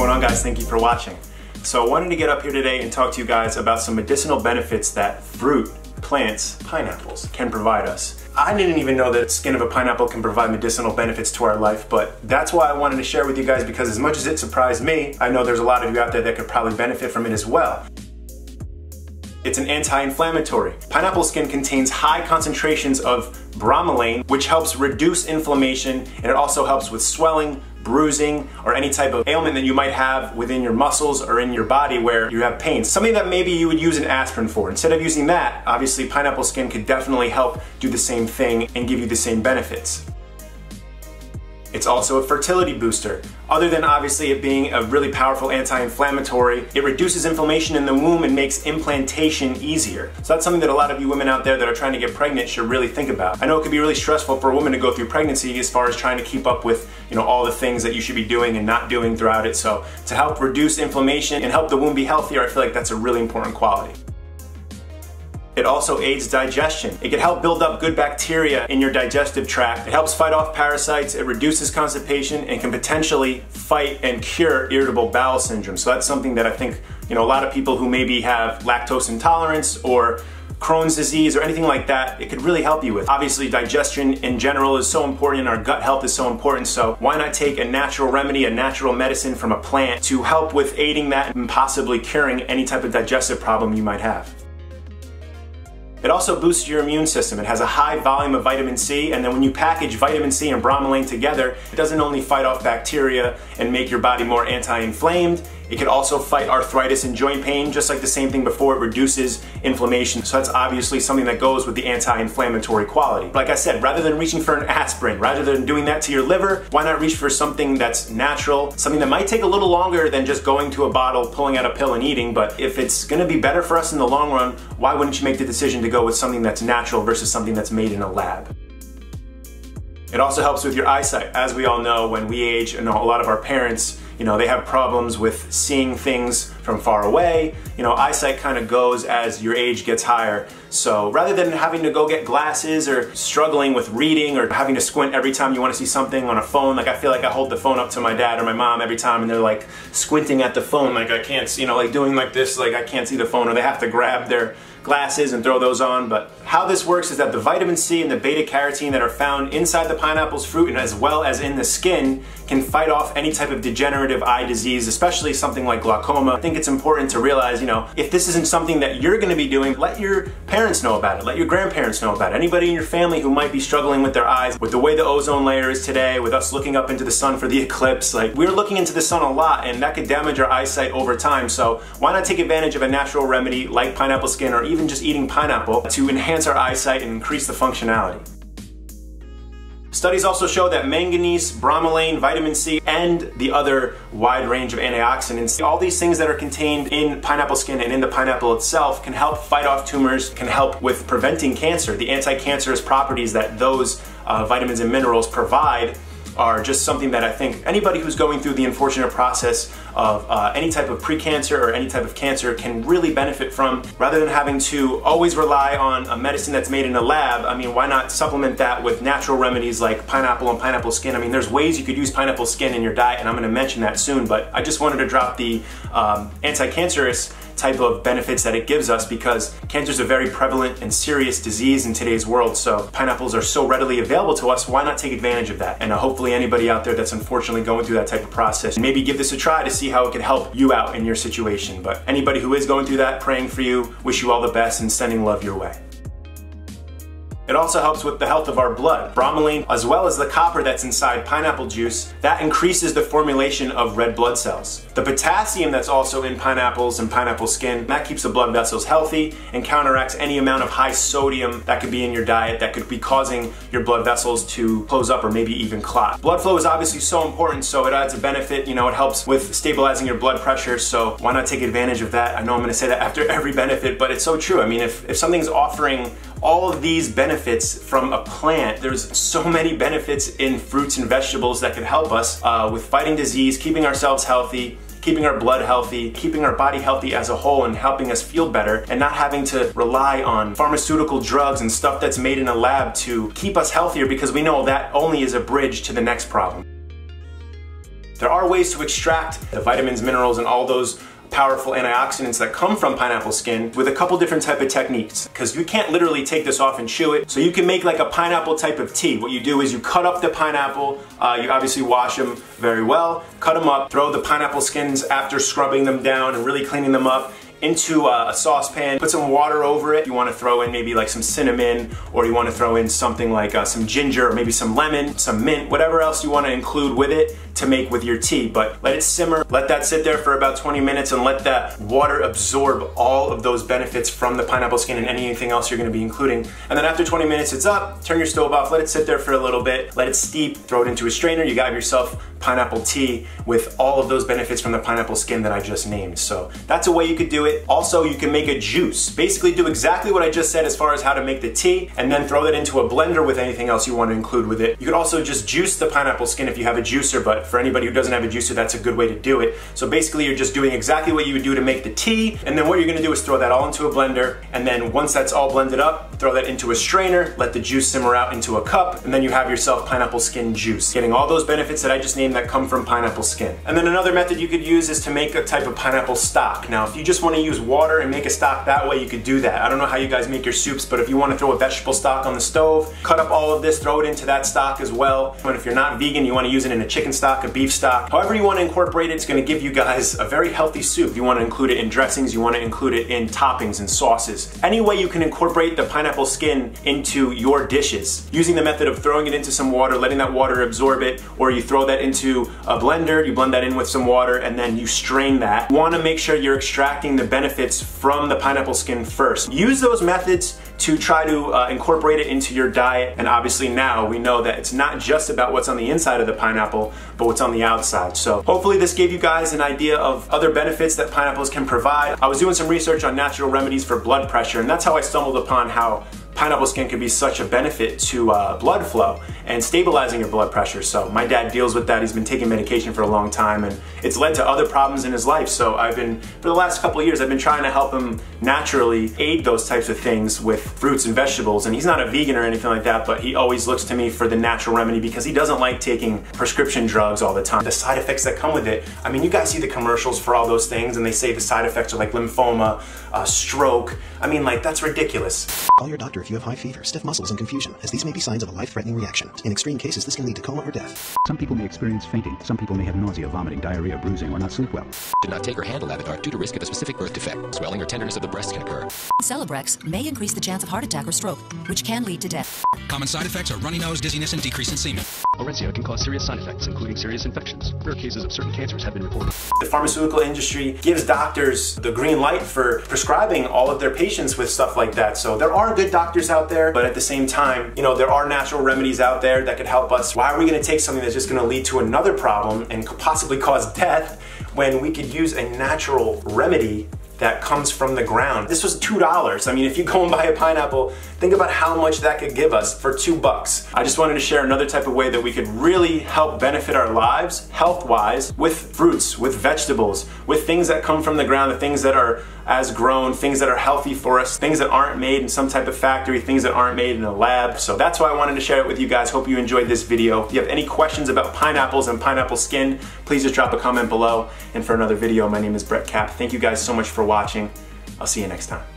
going on, guys? Thank you for watching. So I wanted to get up here today and talk to you guys about some medicinal benefits that fruit, plants, pineapples can provide us. I didn't even know that the skin of a pineapple can provide medicinal benefits to our life, but that's why I wanted to share with you guys, because as much as it surprised me, I know there's a lot of you out there that could probably benefit from it as well. It's an anti-inflammatory. Pineapple skin contains high concentrations of bromelain, which helps reduce inflammation, and it also helps with swelling, bruising, or any type of ailment that you might have within your muscles or in your body where you have pain. Something that maybe you would use an aspirin for. Instead of using that, obviously pineapple skin could definitely help do the same thing and give you the same benefits. It's also a fertility booster. Other than obviously it being a really powerful anti-inflammatory, it reduces inflammation in the womb and makes implantation easier. So that's something that a lot of you women out there that are trying to get pregnant should really think about. I know it could be really stressful for a woman to go through pregnancy as far as trying to keep up with, all the things that you should be doing and not doing throughout it. So to help reduce inflammation and help the womb be healthier, I feel like that's a really important quality. It also aids digestion. It can help build up good bacteria in your digestive tract. It helps fight off parasites, it reduces constipation, and can potentially fight and cure irritable bowel syndrome. So that's something that I think, a lot of people who maybe have lactose intolerance or Crohn's disease or anything like that, it could really help you with. Obviously, digestion in general is so important and our gut health is so important, so why not take a natural remedy, a natural medicine from a plant to help with aiding that and possibly curing any type of digestive problem you might have. It also boosts your immune system. It has a high volume of vitamin C, and then when you package vitamin C and bromelain together, it doesn't only fight off bacteria and make your body more anti-inflamed, it can also fight arthritis and joint pain, just like the same thing before. It reduces inflammation. So that's obviously something that goes with the anti-inflammatory quality. Like I said, rather than reaching for an aspirin, rather than doing that to your liver, why not reach for something that's natural, something that might take a little longer than just going to a bottle, pulling out a pill and eating, but if it's gonna be better for us in the long run, why wouldn't you make the decision to go with something that's natural versus something that's made in a lab? It also helps with your eyesight. As we all know, when we age, a lot of our parents, they have problems with seeing things from far away. Eyesight kind of goes as your age gets higher. So rather than having to go get glasses or struggling with reading or having to squint every time you want to see something on a phone, like I feel like I hold the phone up to my dad or my mom every time and they're like squinting at the phone like I can't see, like doing like this, like I can't see the phone, or they have to grab their glasses and throw those on. But how this works is that the vitamin C and the beta carotene that are found inside the pineapple's fruit and as well as in the skin can fight off any type of degenerative eye disease, especially something like glaucoma. I think it's important to realize, if this isn't something that you're going to be doing, let your parents know about it, let your grandparents know about it, anybody in your family who might be struggling with their eyes, with the way the ozone layer is today, with us looking up into the sun for the eclipse. Like, we're looking into the sun a lot and that could damage our eyesight over time. So why not take advantage of a natural remedy like pineapple skin, or even just eating pineapple, to enhance our eyesight and increase the functionality. Studies also show that manganese, bromelain, vitamin C, and the other wide range of antioxidants, all these things that are contained in pineapple skin and in the pineapple itself, can help fight off tumors, can help with preventing cancer. The anti-cancerous properties that those vitamins and minerals provide are just something that I think anybody who's going through the unfortunate process of any type of pre-cancer or any type of cancer can really benefit from. Rather than having to always rely on a medicine that's made in a lab, why not supplement that with natural remedies like pineapple and pineapple skin? There's ways you could use pineapple skin in your diet, and I'm going to mention that soon, but I just wanted to drop the anti-cancerous type of benefits that it gives us, because cancer is a very prevalent and serious disease in today's world. So pineapples are so readily available to us, why not take advantage of that? And hopefully anybody out there that's unfortunately going through that type of process, maybe give this a try to see how it can help you out in your situation. But anybody who is going through that, praying for you, wish you all the best and sending love your way. It also helps with the health of our blood. Bromelain, as well as the copper that's inside pineapple juice, that increases the formulation of red blood cells. The potassium that's also in pineapples and pineapple skin, that keeps the blood vessels healthy and counteracts any amount of high sodium that could be in your diet that could be causing your blood vessels to close up or maybe even clot. Blood flow is obviously so important, so it adds a benefit. It helps with stabilizing your blood pressure, so why not take advantage of that? I know I'm going to say that after every benefit, but it's so true. If something's offering all of these benefits from a plant, there's so many benefits in fruits and vegetables that could help us with fighting disease, keeping ourselves healthy, keeping our blood healthy, keeping our body healthy as a whole, and helping us feel better, and not having to rely on pharmaceutical drugs and stuff that's made in a lab to keep us healthier, because we know that only is a bridge to the next problem. There are ways to extract the vitamins, minerals, and all those powerful antioxidants that come from pineapple skin with a couple different type of techniques, because you can't literally take this off and chew it. So you can make like a pineapple type of tea. What you do is you cut up the pineapple, you obviously wash them very well, cut them up, throw the pineapple skins after scrubbing them down and really cleaning them up into a saucepan, put some water over it. You want to throw in maybe like some cinnamon, or you want to throw in something like some ginger, or maybe some lemon, some mint, whatever else you want to include with it to make with your tea. But let it simmer, let that sit there for about 20 minutes and let that water absorb all of those benefits from the pineapple skin and anything else you're going to be including. And then after 20 minutes it's up, turn your stove off, let it sit there for a little bit, let it steep, throw it into a strainer. You got yourself pineapple tea with all of those benefits from the pineapple skin that I just named. So that's a way you could do it. Also, you can make a juice. Basically do exactly what I just said as far as how to make the tea, and then throw that into a blender with anything else you want to include with it. You could also just juice the pineapple skin if you have a juicer, but for anybody who doesn't have a juicer, that's a good way to do it. So basically you're just doing exactly what you would do to make the tea, and then what you're gonna do is throw that all into a blender, and then once that's all blended up, throw that into a strainer, let the juice simmer out into a cup, and then you have yourself pineapple skin juice, getting all those benefits that I just named that come from pineapple skin. And then another method you could use is to make a type of pineapple stock. Now, if you just want to use water and make a stock that way, you could do that. I don't know how you guys make your soups, but if you want to throw a vegetable stock on the stove, cut up all of this, throw it into that stock as well. And if you're not vegan, you want to use it in a chicken stock, a beef stock, however you want to incorporate it, it's going to give you guys a very healthy soup. You want to include it in dressings, you want to include it in toppings and sauces. Any way you can incorporate the pineapple skin into your dishes, using the method of throwing it into some water, letting that water absorb it, or you throw that into a blender, you blend that in with some water, and then you strain that. You want to make sure you're extracting the benefits from the pineapple skin first. Use those methods to try to incorporate it into your diet, and obviously now we know that it's not just about what's on the inside of the pineapple, but what's on the outside. So hopefully this gave you guys an idea of other benefits that pineapples can provide. I was doing some research on natural remedies for blood pressure, and that's how I stumbled upon how pineapple skin can be such a benefit to blood flow and stabilizing your blood pressure. So my dad deals with that. He's been taking medication for a long time, and it's led to other problems in his life. So for the last couple of years, I've been trying to help him naturally aid those types of things with fruits and vegetables. And he's not a vegan or anything like that, but he always looks to me for the natural remedy because he doesn't like taking prescription drugs all the time. The side effects that come with it, I mean, you guys see the commercials for all those things, and they say the side effects are like lymphoma, stroke. I mean, like, that's ridiculous. Call your doctor if you have high fever, stiff muscles, and confusion, as these may be signs of a life-threatening reaction. In extreme cases, this can lead to coma or death. Some people may experience fainting. Some people may have nausea, vomiting, diarrhea, bruising, or not sleep well. Do not take or handle Avatar due to risk of a specific birth defect. Swelling or tenderness of the breast can occur. Celebrex may increase the chance of heart attack or stroke, which can lead to death. Common side effects are runny nose, dizziness, and decrease in semen. Orencia can cause serious side effects, including serious infections. Rare cases of certain cancers have been reported. The pharmaceutical industry gives doctors the green light for prescribing all of their patients with stuff like that. So there are good doctors out there, but at the same time, you know, there are natural remedies out there that could help us. Why are we going to take something that's just going to lead to another problem and could possibly cause death when we could use a natural remedy that comes from the ground? This was $2. I mean, if you go and buy a pineapple, think about how much that could give us for $2. I just wanted to share another type of way that we could really help benefit our lives, health-wise, with fruits, with vegetables, with things that come from the ground, the things that are as grown, things that are healthy for us, things that aren't made in some type of factory, things that aren't made in a lab. So that's why I wanted to share it with you guys. Hope you enjoyed this video. If you have any questions about pineapples and pineapple skin, please just drop a comment below. And for another video, my name is Brett Cap. Thank you guys so much for watching. I'll see you next time.